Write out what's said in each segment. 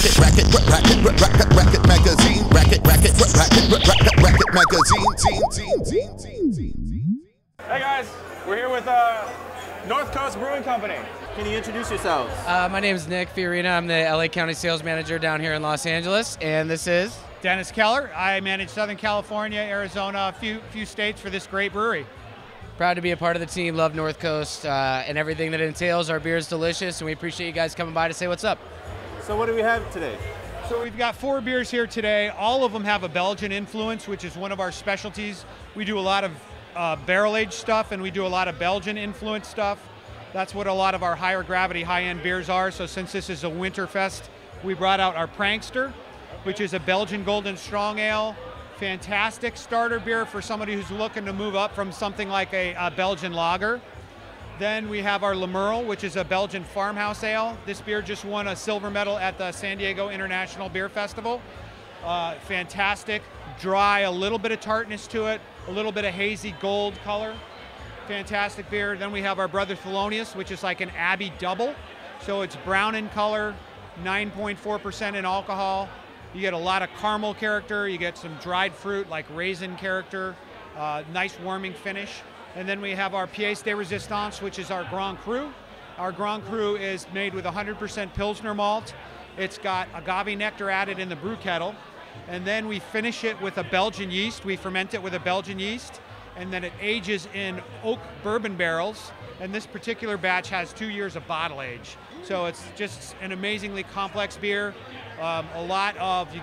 Racket magazine. Racket magazine. Hey guys, we're here with North Coast Brewing Company. Can you introduce yourselves? My name is Nick Fiorina. I'm the LA County Sales Manager down here in Los Angeles, and this is Dennis Keller. I manage Southern California, Arizona, a few states for this great brewery. Proud to be a part of the team. Love North Coast and everything that it entails. Our beer is delicious, and we appreciate you guys coming by to say what's up. So what do we have today? So we've got 4 beers here today. All of them have a Belgian influence, which is one of our specialties. We do a lot of barrel-aged stuff, and we do a lot of Belgian influence stuff. That's what a lot of our higher gravity, high-end beers are. So since this is a winter fest, we brought out our Prankster, which is a Belgian Golden Strong Ale. Fantastic starter beer for somebody who's looking to move up from something like a Belgian lager. Then we have our Le Merle, which is a Belgian farmhouse ale. This beer just won a silver medal at the San Diego International Beer Festival. Fantastic, dry, a little bit of tartness to it, a little bit of hazy gold color. Fantastic beer. Then we have our Brother Thelonious, which is like an Abbey double. So it's brown in color, 9.4% in alcohol. You get a lot of caramel character, you get some dried fruit like raisin character, nice warming finish. And then we have our Pièce de Résistance, which is our Grand Cru. Our Grand Cru is made with 100% Pilsner malt. It's got agave nectar added in the brew kettle. And then we finish it with a Belgian yeast. We ferment it with a Belgian yeast. And then it ages in oak bourbon barrels. And this particular batch has 2 years of bottle age. So it's just an amazingly complex beer. You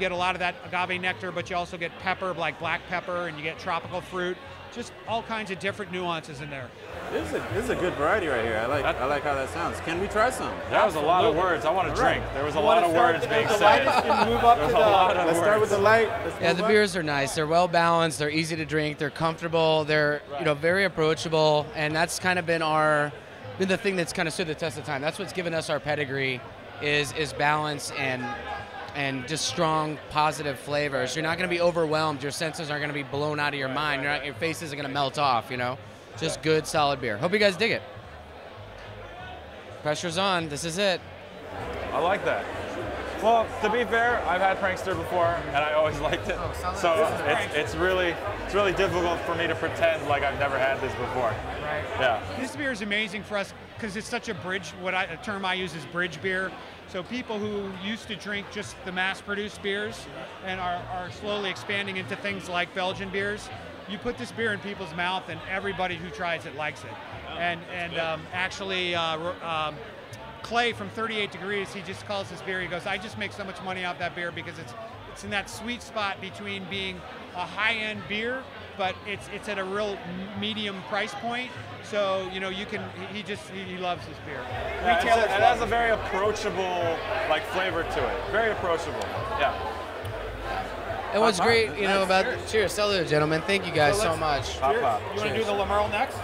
get a lot of that agave nectar, but you also get pepper, like black pepper, and you get tropical fruit. Just all kinds of different nuances in there. This is a good variety right here. I like how that sounds. Can we try some? That was a lot of words. I want to drink. There was a lot of words being said. Let's start with the light. Yeah, the beers are nice. They're well balanced. They're easy to drink. They're comfortable. They're very approachable, and that's kind of been the thing that's kind of stood the test of time. That's what's given us our pedigree, is balance and just strong, positive flavors. You're not going to be overwhelmed. Your senses aren't going to be blown out of your mind. Your face isn't going to melt off, Just good, solid beer. Hope you guys dig it. Pressure's on. This is it. I like that. Well, to be fair, I've had Prankster before, and I always liked it. So it's really difficult for me to pretend like I've never had this before. Right. Yeah. This beer is amazing for us because it's such a bridge. A term I use is bridge beer. So people who used to drink just the mass-produced beers and are slowly expanding into things like Belgian beers, you put this beer in people's mouth and everybody who tries it likes it. Actually, Clay from 38 Degrees, he just calls this beer, he goes, I just make so much money off that beer because it's in that sweet spot between being a high-end beer, but it's at a real medium price point. So, he loves this beer. Yeah, it has a very approachable flavor to it. Very approachable. Yeah. And what's great, about cheers, hello, gentlemen. Thank you guys so much. Pop. You want to do the Le Merle next?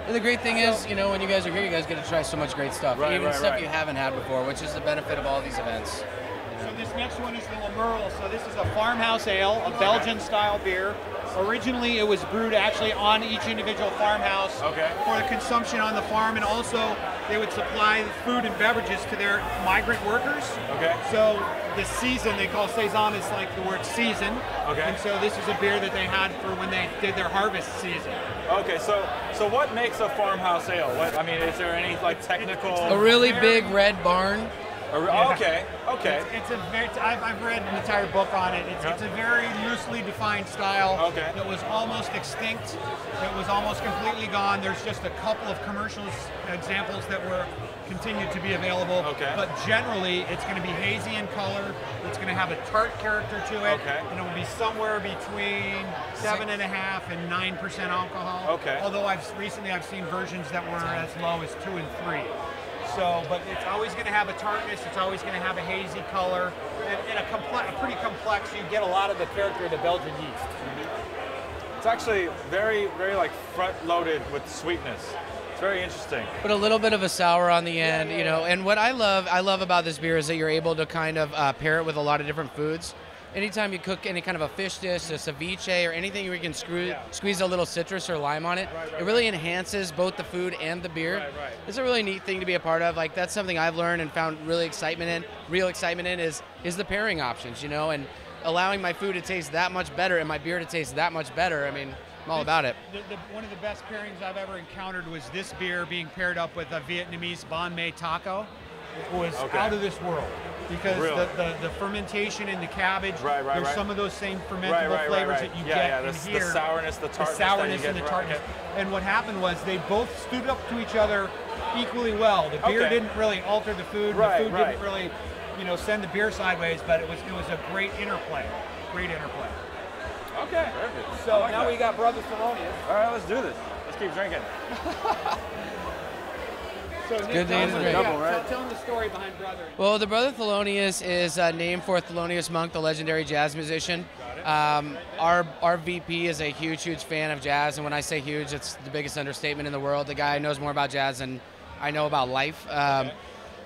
And the great thing is, when you guys are here, you guys get to try so much great stuff. Even stuff you haven't had before, which is the benefit of all these events. So this next one is the Le Merle. So this is a farmhouse ale, a Belgian-style beer. Originally, it was brewed actually on each individual farmhouse for the consumption on the farm, and also they would supply food and beverages to their migrant workers. Okay. So the season, they call saison, is like the word season. Okay. And so this is a beer that they had for when they did their harvest season. Okay, so what makes a farmhouse ale? Is there any technical? A really big red barn. Okay. I've read an entire book on it. It's a very loosely defined style that was almost extinct. It was almost completely gone. There's just a couple of commercials examples that were continued to be available. But generally, it's going to be hazy in color. It's going to have a tart character to it, and it will be somewhere between 7.5% and 9% alcohol. Although I've seen versions that were as low as 2 and 3. So, but it's always going to have a tartness, it's always going to have a hazy color, and a pretty complex, you get a lot of the character of the Belgian yeast. It's actually very, very front-loaded with sweetness. It's very interesting. But a little bit of a sour on the end, and what I love about this beer is that you're able to kind of pair it with a lot of different foods. anytime you cook any kind of a fish dish, a ceviche, or anything where you can squeeze a little citrus or lime on it, it really enhances both the food and the beer. It's a really neat thing to be a part of. Like, that's something I've learned and found real excitement in is the pairing options, you know, and allowing my food to taste that much better and my beer to taste that much better. I mean, I'm all about it. One of the best pairings I've ever encountered was this beer being paired up with a Vietnamese banh mi taco. It was out of this world because the fermentation in the cabbage, there's some of those same fermentable flavors that you get in here. The sourness, the tartness, and the tartness. And what happened was they both stood up to each other equally well. The beer didn't really alter the food. The food didn't really, you know, send the beer sideways, but it was a great interplay. Great interplay. Okay. Perfect. So now we got Brother Thelonious. All right, let's do this. Let's keep drinking. So Nick, good day to drink. Tell them the story behind Brother. Well, the Brother Thelonious is named for Thelonious Monk, the legendary jazz musician. Our VP is a huge fan of jazz, and when I say huge, it's the biggest understatement in the world. The guy knows more about jazz than I know about life.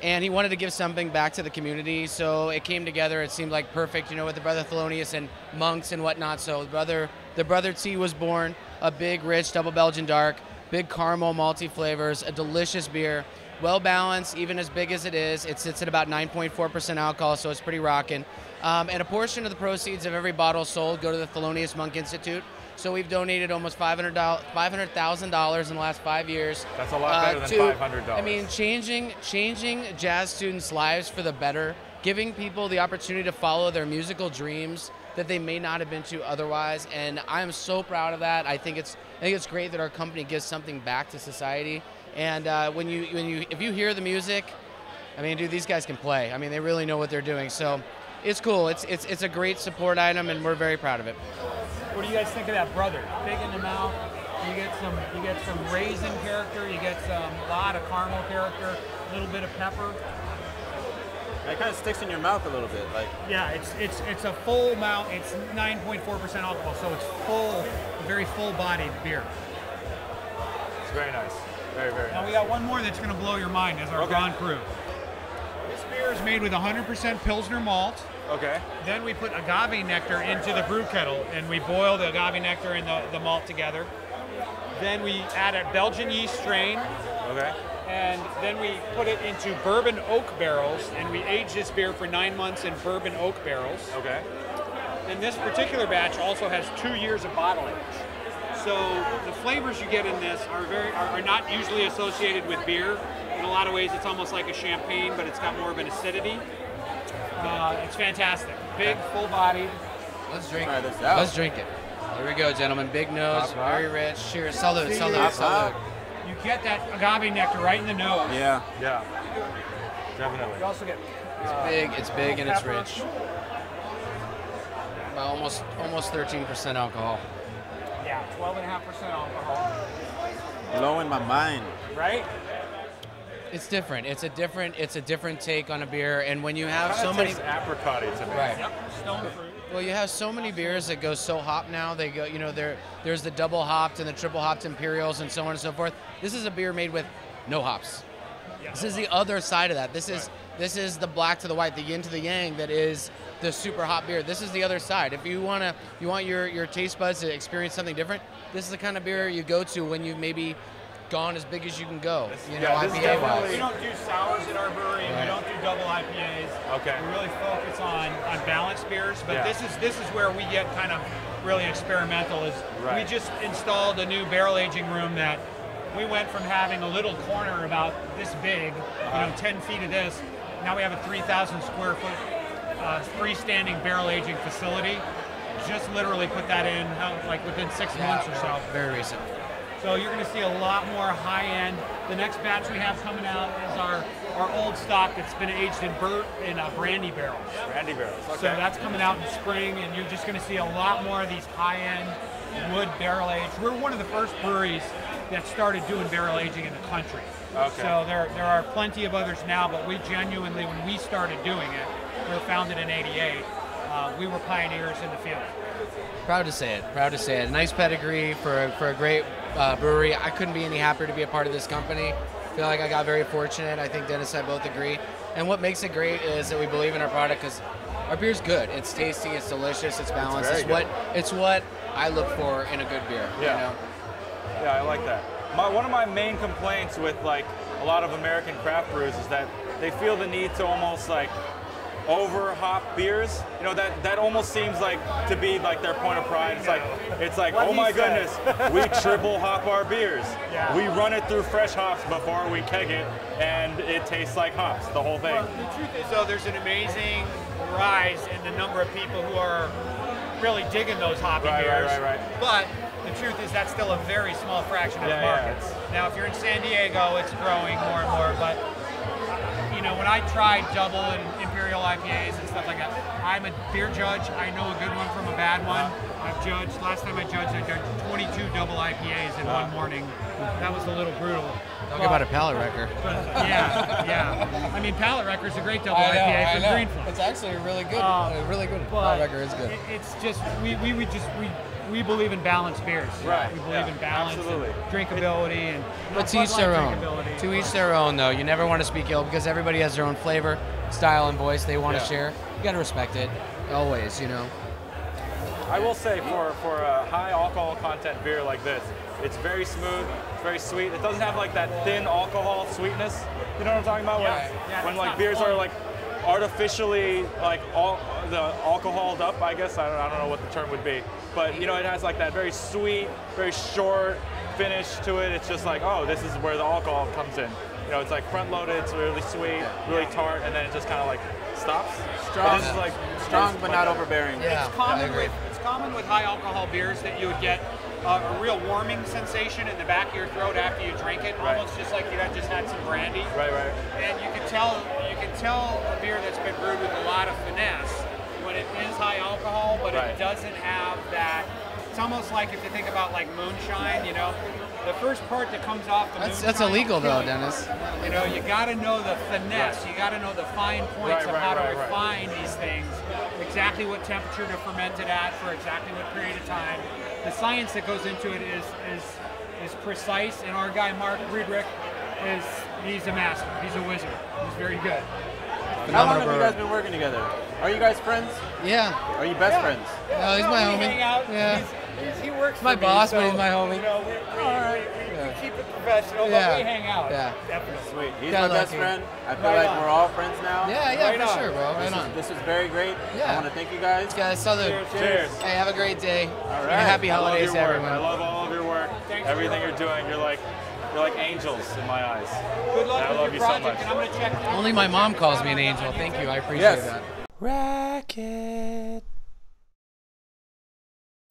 And he wanted to give something back to the community, so it came together. It seemed like perfect, you know, with the Brother Thelonious and monks and whatnot. So the Brother T was born, a big, rich, double Belgian dark, big caramel, malty flavors, a delicious beer, well balanced, even as big as it is. It sits at about 9.4% alcohol, so it's pretty rocking. And a portion of the proceeds of every bottle sold go to the Thelonious Monk Institute. So we've donated almost $500,000 in the last 5 years. That's a lot better than $500. I mean, changing jazz students' lives for the better, giving people the opportunity to follow their musical dreams that they may not have been to otherwise. And I'm so proud of that. I think it's great that our company gives something back to society. And if you hear the music, I mean, dude, these guys can play. I mean, they really know what they're doing. So it's cool. It's a great support item, and we're very proud of it. What do you guys think of that Brother? Big in the mouth. You get some raisin character. You get a lot of caramel character. A little bit of pepper. It kind of sticks in your mouth a little bit, like. Yeah, it's a full mouth. It's 9.4% alcohol, so it's full, very full-bodied beer. It's very nice. Very, very Now nice. we got one more that's going to blow your mind as our Grand Cru. This beer is made with 100% Pilsner malt. Okay. Then we put agave nectar into the brew kettle, and we boil the agave nectar and the malt together. Then we add a Belgian yeast strain. Okay. And then we put it into bourbon oak barrels, and we age this beer for 9 months in bourbon oak barrels. Okay. And this particular batch also has 2 years of bottle age. So the flavors you get in this are not usually associated with beer. In a lot of ways, it's almost like a champagne, but it's got more of an acidity. It's fantastic. Big, full-bodied. Let's drink Try it. this out. Let's drink it. Here we go, gentlemen. Big nose, very rich. Cheers. Salud, salud, salud. You get that agave nectar right in the nose. Yeah. Yeah. Definitely. You also get It's big, and it's rich. About almost 13% alcohol. yeah, 12.5% alcohol. Blowing my mind. Right? It's different. It's a different take on a beer, and when you have so many, apricot-y to me. right? Yep. Stone fruit. Well, you have so many beers that go so hop now. They go, you know, there's the double hopped and the triple hopped imperials and so on and so forth. This is a beer made with no hops. Yeah. This is the other side of that. This is the black to the white, the yin to the yang. That is the super hot beer. This is the other side. If you want your taste buds to experience something different, this is the kind of beer you go to when you've maybe gone as big as you can go. You know, IPA wise. We don't do sours at our brewery. We don't do double IPAs. Okay. We really focus on balanced beers. But Yeah. this is where we get kind of really experimental. We just installed a new barrel aging room that we went from having a little corner about this big, 10 feet of this. Now we have a 3,000 square foot freestanding barrel aging facility. Just literally put that in like within 6 months or so. Very recent. So you're going to see a lot more high-end. The next batch we have coming out is our old stock that's been aged in brandy barrels. Brandy barrels. Okay. So that's coming out in spring, and you're just going to see a lot more of these high-end wood barrel aged. We're one of the first breweries that started doing barrel aging in the country. Okay. So there are plenty of others now, but we genuinely, when we started doing it, we were founded in '88. We were pioneers in the field. Proud to say it. Proud to say it. Nice pedigree for a great brewery. I couldn't be any happier to be a part of this company. I feel like I got very fortunate. I think Dennis and I both agree. And what makes it great is that we believe in our product because our beer's good. It's tasty, it's delicious, it's balanced. It's what I look for in a good beer. Yeah. You know? Yeah, I like that. One of my main complaints with like a lot of American craft brews is that they feel the need to almost like over hop beers. You know, that almost seems like to be like their point of pride. It's like oh my goodness, we triple hop our beers. Yeah. We run it through fresh hops before we keg it, and it tastes like hops, the whole thing. Well, the truth is, though, there's an amazing rise in the number of people who are really digging those hoppy beers. Right. But the truth is that's still a very small fraction of the market. Now, if you're in San Diego, it's growing more and more. But you know, when I tried double and imperial IPAs and stuff like that, I'm a beer judge. I know a good one from a bad one. I've judged. Last time I judged 22 double IPAs in one morning. That was a little brutal. Talk about a palate wrecker. But yeah. I mean, Palate Wrecker's a great double IPA from Greenfield. It's actually really good. Palate wrecker is good. It's just we believe in balanced beers. Right. We believe in balance, absolutely. and drinkability, and But to each their own. drinkability. To each their own, though. You never want to speak ill because everybody has their own flavor, style, and voice they want to share. You got to respect it, always. You know. I will say for a high alcohol content beer like this, it's very smooth, it's very sweet. It doesn't have like that thin alcohol sweetness. You know what I'm talking about? When like beers are like artificially like the alcoholed up, I guess. I don't know what the term would be. But you know, it has like that very sweet, very short finish to it. It's just like, oh, this is where the alcohol comes in. You know, it's like front loaded, it's really sweet, really tart, and then it just kind of like stops. Strong, This is like strong but not overbearing. Yeah. It's common with high alcohol beers that you would get a real warming sensation in the back of your throat after you drink it, almost just like you had just had some brandy. Right. And you can tell a beer that's been brewed with a lot of finesse when it is high alcohol, but it doesn't have that. It's almost like if you think about like moonshine, you know, the first part that comes off the moonshine. That's illegal though, Dennis. You know, you got to know the finesse. You got to know the fine points of how to refine these things. Exactly what temperature to ferment it at for exactly what period of time. The science that goes into it is precise. And our guy Mark Friedrich he's a master. He's a wizard. He's very good. How long have you guys been working together? Are you guys friends? Yeah. Are you best friends? No, he's my homie. Hang out. Yeah. He works My for boss, me, but he's my homie. You know, we keep it professional, Yeah. but we hang out. Yeah. Definitely. Sweet. He's Kinda my best lucky. friend. I feel like we're all friends now. Yeah, Right for on. sure, bro. Right on. This is very great. Yeah. I want to thank you guys. Guys, salute. Cheers. Hey, have a great day. All And right. happy I love holidays your to work. everyone. I love all of your work. Everything you're doing. You're like angels in my eyes. Good luck I with love your you so project, much. and I'm going to check. Only my mom calls me an angel. Thank you. I appreciate Yes. that. Racket.